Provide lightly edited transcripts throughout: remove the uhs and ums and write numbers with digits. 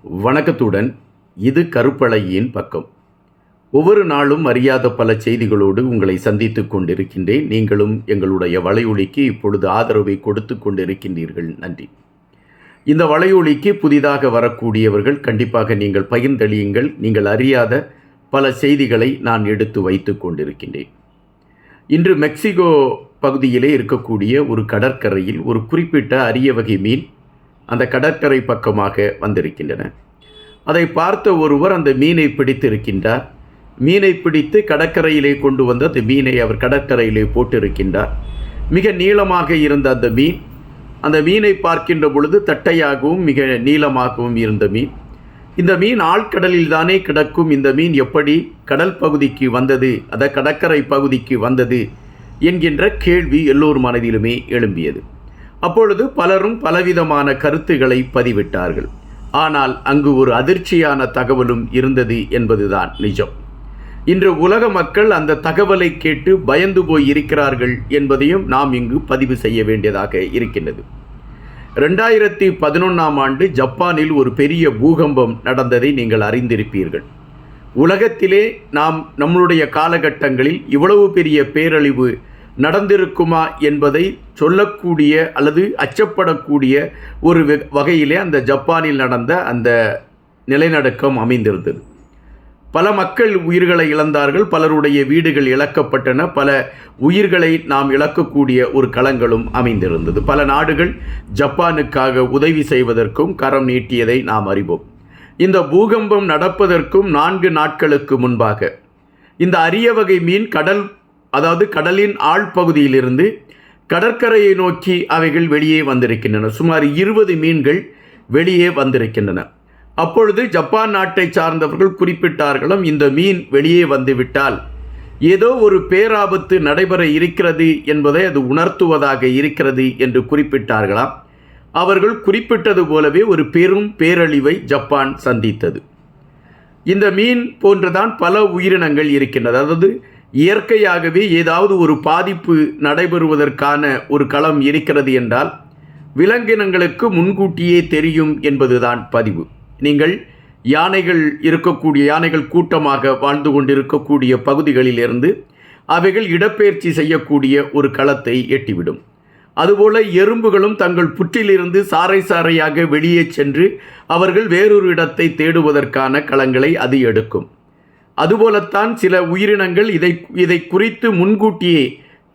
வணக்கத்துடன் இது கருப்பலையின் பக்கம். ஒவ்வொரு நாளும் அறியாத பல செய்திகளோடு உங்களை சந்தித்து கொண்டிருக்கின்றேன். நீங்களும் எங்களுடைய வலையொலிக்கு இப்பொழுது ஆதரவை கொடுத்து கொண்டிருக்கின்றீர்கள். நன்றி. இந்த வலையொலிக்கு புதிதாக வரக்கூடியவர்கள் கண்டிப்பாக நீங்கள் பகிர்ந்தளியுங்கள். நீங்கள் அறியாத பல செய்திகளை நான் எடுத்து வைத்து கொண்டிருக்கின்றேன். இன்று மெக்சிகோ பகுதியிலே இருக்கக்கூடிய ஒரு கடற்கரையில் ஒரு குறிப்பிட்ட அரிய வகை மீன் அந்த கடற்கரை பக்கமாக வந்திருக்கின்றன. அதை பார்த்த ஒருவர் அந்த மீனை பிடித்திருக்கின்றார். மீனை பிடித்து கடற்கரையிலே கொண்டு வந்து அந்த மீனை அவர் கடற்கரையிலே போட்டிருக்கின்றார். மிக நீளமாக இருந்த அந்த மீனை பார்க்கின்ற பொழுது தட்டையாகவும் மிக நீளமாகவும் இருந்த மீன். இந்த மீன் ஆழ்கடலில் தானே கிடக்கும், இந்த மீன் எப்படி கடல் பகுதிக்கு வந்தது, கடற்கரை பகுதிக்கு வந்தது என்கின்ற கேள்வி எல்லோர் மனதிலுமே எழும்பியது. அப்பொழுது பலரும் பலவிதமான கருத்துக்களை பதிவிட்டார்கள். ஆனால் அங்கு ஒரு அதிர்ச்சியான தகவலும் இருந்தது என்பதுதான் நிஜம். இன்று உலக மக்கள் அந்த தகவலை கேட்டு பயந்து போய் இருக்கிறார்கள் என்பதையும் நாம் இங்கு பதிவு செய்ய வேண்டியதாக இருக்கின்றது. 2011ஆம் ஆண்டு ஜப்பானில் ஒரு பெரிய பூகம்பம் நடந்ததை நீங்கள் அறிந்திருப்பீர்கள். உலகத்திலே நம்மளுடைய காலகட்டங்களில் இவ்வளவு பெரிய பேரழிவு நடந்திருக்குமா என்பதை சொல்லக்கூடிய அல்லது அச்சப்படக்கூடிய ஒரு வகையிலே அந்த ஜப்பானில் நடந்த அந்த நிலநடுக்கம் அமைந்திருந்தது. பல மக்கள் உயிர்களை இழந்தார்கள், பலருடைய வீடுகள் இழக்கப்பட்டன, பல உயிர்களை நாம் இழக்கக்கூடிய ஒரு களங்களும் அமைந்திருந்தது. பல நாடுகள் ஜப்பானுக்காக உதவி செய்வதற்கும் கரம் நீட்டியதை நாம் அறிவோம். இந்த பூகம்பம் நடப்பதற்கும் 4 நாட்களுக்கு முன்பாக இந்த அரிய வகை மீன் கடலின் ஆழ்பகுதியிலிருந்து கடற்கரையை நோக்கி அவைகள் வெளியே வந்திருக்கின்றன. சுமார் 20 மீன்கள் வெளியே வந்திருக்கின்றன. அப்பொழுது ஜப்பான் நாட்டை சார்ந்தவர்கள் குறிப்பிட்டார்களும், இந்த மீன் வெளியே வந்துவிட்டால் ஏதோ ஒரு பேராபத்து நடைபெற இருக்கிறது என்பதை அது உணர்த்துவதாக இருக்கிறது என்று குறிப்பிட்டார்களாம். அவர்கள் குறிப்பிட்டது போலவே ஒரு பெரும் பேரழிவை ஜப்பான் சந்தித்தது. இந்த மீன் போன்றுதான் பல உயிரினங்கள் இருக்கின்றது. அதாவது இயற்கையாகவே ஏதாவது ஒரு பாதிப்பு நடைபெறுவதற்கான ஒரு களம் இருக்கிறது என்றால் விலங்கினங்களுக்கு முன்கூட்டியே தெரியும் என்பதுதான் பதிவு. நீங்கள் யானைகள் கூட்டமாக வாழ்ந்து கொண்டிருக்கக்கூடிய பகுதிகளிலிருந்து அவைகள் இடப்பெயர்ச்சி செய்யக்கூடிய ஒரு களத்தை எட்டிவிடும். அதுபோல எறும்புகளும் தங்கள் புற்றிலிருந்து சாறையாக வெளியே சென்று அவர்கள் வேறொரு இடத்தை தேடுவதற்கான களங்களை அது எடுக்கும். அதுபோலத்தான் சில உயிரினங்கள் இதை குறித்து முன்கூட்டியே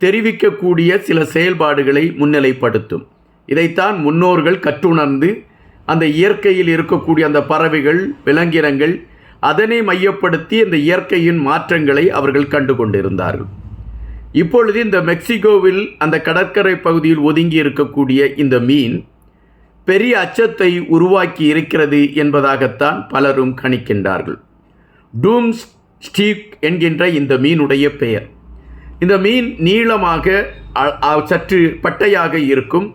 தெரிவிக்கக்கூடிய சில செயல்பாடுகளை முன்னிலைப்படுத்தும். இதைத்தான் முன்னோர்கள் கற்றுணர்ந்து அந்த இயற்கையில் இருக்கக்கூடிய அந்த பறவைகள், விலங்கினங்கள் அதனை மையப்படுத்தி அந்த இயற்கையின் மாற்றங்களை அவர்கள் கண்டு கொண்டிருந்தார்கள். இப்பொழுது இந்த மெக்சிகோவில் அந்த கடற்கரை பகுதியில் ஒதுங்கி இருக்கக்கூடிய இந்த மீன் பெரிய அச்சத்தை உருவாக்கி இருக்கிறது என்பதாகத்தான் பலரும் கணிக்கின்றார்கள். டூம் ஸ்டீக் என்கின்ற இந்த மீனுடைய பெயர். இந்த மீன் நீளமாக சற்று பட்டையாக இருக்கும்.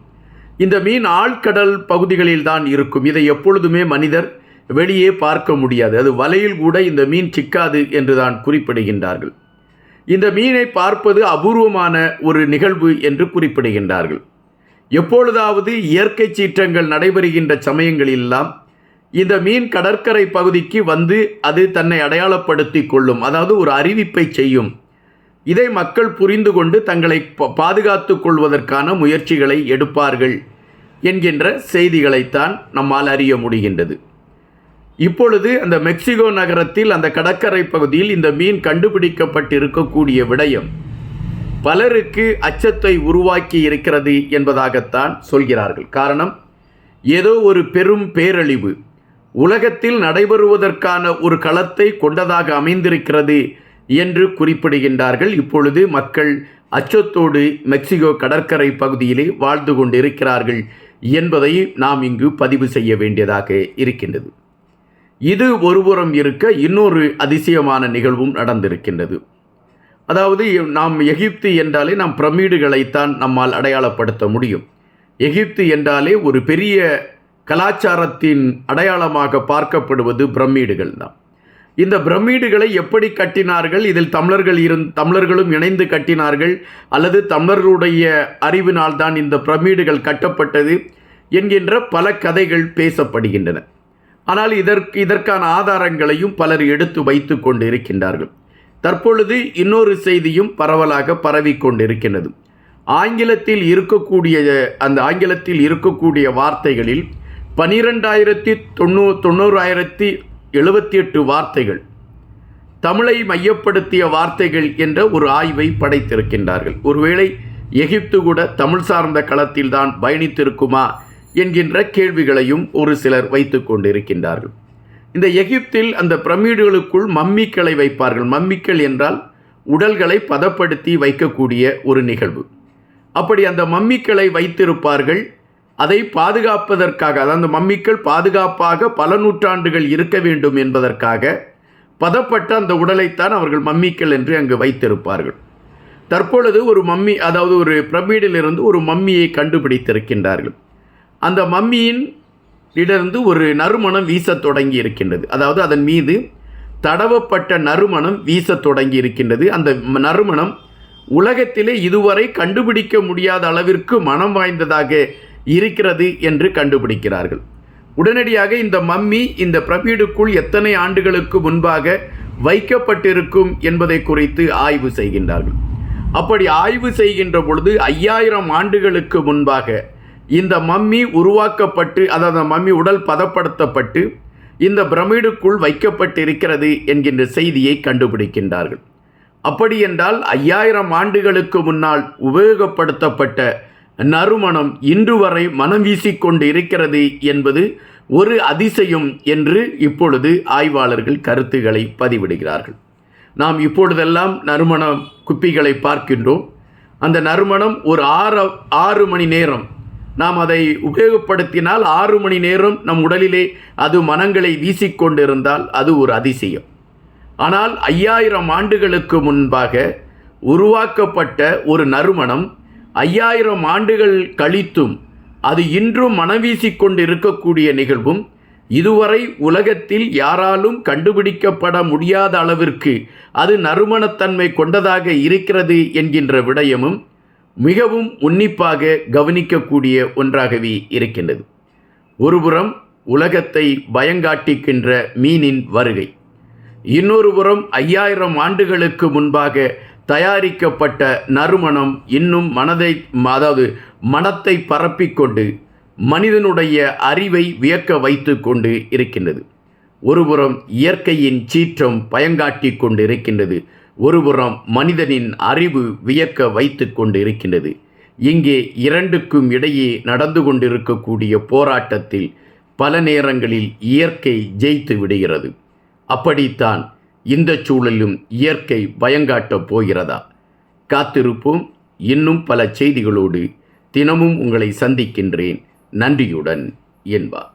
இந்த மீன் ஆழ்கடல் பகுதிகளில் தான் இருக்கும். இதை எப்பொழுதுமே மனிதர் வெளியே பார்க்க முடியாது. அது வலையில் கூட இந்த மீன் சிக்காது என்று தான் குறிப்பிடுகின்றார்கள். இந்த மீனை பார்ப்பது அபூர்வமான ஒரு நிகழ்வு என்று குறிப்பிடுகின்றார்கள். எப்பொழுதாவது இயற்கை சீற்றங்கள் நடைபெறுகின்ற சமயங்களெல்லாம் இந்த மீன் கடற்கரை பகுதிக்கு வந்து அது தன்னை அடையாளப்படுத்தி கொள்ளும், அதாவது ஒரு அறிவிப்பை செய்யும். இதை மக்கள் புரிந்து கொண்டு தங்களை பாதுகாத்து கொள்வதற்கான முயற்சிகளை எடுப்பார்கள் என்கின்ற செய்திகளைத்தான் நம்மால் அறிய முடிகின்றது. இப்பொழுது அந்த மெக்சிகோ நகரத்தில் அந்த கடற்கரை பகுதியில் இந்த மீன் கண்டுபிடிக்கப்பட்டிருக்கக்கூடிய விடயம் பலருக்கு அச்சத்தை உருவாக்கி இருக்கிறது என்பதாகத்தான் சொல்கிறார்கள். காரணம், ஏதோ ஒரு பெரும் பேரழிவு உலகத்தில் நடைபெறுவதற்கான ஒரு களத்தை கொண்டதாக அமைந்திருக்கிறது என்று குறிப்பிடுகின்றார்கள். இப்பொழுது மக்கள் அச்சத்தோடு மெக்சிகோ கடற்கரை பகுதியிலே வாழ்ந்து கொண்டிருக்கிறார்கள் என்பதை நாம் இங்கு பதிவு செய்ய வேண்டியதாக இருக்கின்றது. இது ஒருபுறம் இருக்க இன்னொரு அதிசயமான நிகழ்வும் நடந்திருக்கின்றது. அதாவது நாம் எகிப்து என்றாலே நாம் பிரமிடுகளைத்தான் நம்மால் அடையாளப்படுத்த முடியும். எகிப்து என்றாலே ஒரு பெரிய கலாச்சாரத்தின் அடையாளமாக பார்க்கப்படுவது பிரமிடுகள் தான். இந்த பிரமிடுகளை எப்படி கட்டினார்கள், இதில் தமிழர்களும் இணைந்து கட்டினார்கள் அல்லது தமிழர்களுடைய அறிவினால் தான் இந்த பிரமிடுகள் கட்டப்பட்டது என்கின்ற பல கதைகள் பேசப்படுகின்றன. ஆனால் இதற்கான ஆதாரங்களையும் பலர் எடுத்து வைத்து கொண்டு இருக்கின்றார்கள். தற்பொழுது இன்னொரு செய்தியும் பரவலாக பரவி கொண்டிருக்கின்றது. ஆங்கிலத்தில் இருக்கக்கூடிய வார்த்தைகளில் 12,978 வார்த்தைகள் தமிழை மையப்படுத்திய வார்த்தைகள் என்ற ஒரு ஆய்வை படைத்திருக்கின்றார்கள். ஒருவேளை எகிப்து கூட தமிழ் சார்ந்த களத்தில்தான் பயணித்திருக்குமா என்கின்ற கேள்விகளையும் ஒரு சிலர் வைத்து கொண்டிருக்கின்றார்கள். இந்த எகிப்தில் அந்த பிரமிடுகளுக்குள் மம்மிக்களை வைப்பார்கள். மம்மிக்கள் என்றால் உடல்களை பதப்படுத்தி வைக்கக்கூடிய ஒரு நிகழ்வு. அப்படி அந்த மம்மிக்களை வைத்திருப்பார்கள். அதை பாதுகாப்பதற்காக, அதாவது மம்மிக்கள் பாதுகாப்பாக பல நூற்றாண்டுகள் இருக்க வேண்டும் என்பதற்காக பதப்பட்ட அந்த உடலைத்தான் அவர்கள் மம்மிக்கள் என்று அங்கு வைத்திருப்பார்கள். தற்பொழுது ஒரு மம்மி, அதாவது ஒரு பிரமிடிலிருந்து ஒரு மம்மியை கண்டுபிடித்திருக்கின்றார்கள். அந்த மம்மியின் இடந்து ஒரு நறுமணம் வீசத் தொடங்கி இருக்கின்றது. அதாவது அதன் மீது தடவப்பட்ட நறுமணம் வீசத் தொடங்கி இருக்கின்றது. அந்த நறுமணம் உலகத்திலே இதுவரை கண்டுபிடிக்க முடியாத அளவிற்கு மனம் வாய்ந்ததாக இருக்கிறது என்று கண்டுபிடிக்கிறார்கள். உடனடியாக இந்த மம்மி இந்த பிரமிடுக்குள் எத்தனை ஆண்டுகளுக்கு முன்பாக வைக்கப்பட்டிருக்கும் என்பதை குறித்து ஆய்வு செய்கின்றார்கள். அப்படி ஆய்வு செய்கின்ற பொழுது 5000 ஆண்டுகளுக்கு முன்பாக இந்த மம்மி உருவாக்கப்பட்டு, அதாவது மம்மி உடல் பதப்படுத்தப்பட்டு இந்த பிரமிடுக்குள் வைக்கப்பட்டிருக்கிறது என்கின்ற செய்தியை கண்டுபிடிக்கின்றார்கள். அப்படி என்றால் 5000 ஆண்டுகளுக்கு முன்னால் உபயோகப்படுத்தப்பட்ட நறுமணம் இன்று வரை மனம் வீசிக்கொண்டு இருக்கிறது என்பது ஒரு அதிசயம் என்று இப்பொழுது ஆய்வாளர்கள் கருத்துக்களை பதிவிடுகிறார்கள். நாம் இப்பொழுதெல்லாம் நறுமண குப்பிகளை பார்க்கின்றோம். அந்த நறுமணம் ஒரு 6 மணி நேரம் நாம் அதை உபயோகப்படுத்தினால் 6 மணி நேரம் நம் உடலிலே அது மனங்களை வீசிக்கொண்டிருந்தால் அது ஒரு அதிசயம். ஆனால் 5000 ஆண்டுகளுக்கு முன்பாக உருவாக்கப்பட்ட ஒரு நறுமணம் 5000 ஆண்டுகள் கழித்தும் அது இன்றும் மனவீசிக்கொண்டு இருக்கக்கூடிய நிகழ்வும் இதுவரை உலகத்தில் யாராலும் கண்டுபிடிக்கப்பட முடியாத அளவிற்கு அது நறுமணத்தன்மை கொண்டதாக இருக்கிறது என்கின்ற விடயமும் மிகவும் உன்னிப்பாக கவனிக்கக்கூடிய ஒன்றாகவே இருக்கின்றது. ஒருபுறம் உலகத்தை பயங்காட்டிக்கின்ற மீனின் வருகை, இன்னொரு புறம் 5000 ஆண்டுகளுக்கு முன்பாக தயாரிக்கப்பட்ட நறுமணம் இன்னும் மனத்தை பரப்பிக்கொண்டு மனிதனுடைய அறிவை வியக்க வைத்து கொண்டு இருக்கின்றது. ஒருபுறம் இயற்கையின் சீற்றம் பயங்காட்டி கொண்டு இருக்கின்றது, ஒருபுறம் மனிதனின் அறிவு வியக்க வைத்து கொண்டு இருக்கின்றது. இங்கே இரண்டுக்கும் இடையே நடந்து கொண்டிருக்கக்கூடிய போராட்டத்தில் பல நேரங்களில் இயற்கை ஜெயித்து விடுகிறது. அப்படித்தான் இந்த சூழலிலும் இயற்கை பயங்காட்டப் போகிறதா? காத்திருப்போம். இன்னும் பல செய்திகளோடு தினமும் உங்களை சந்திக்கின்றேன். நன்றியுடன் என்பார்.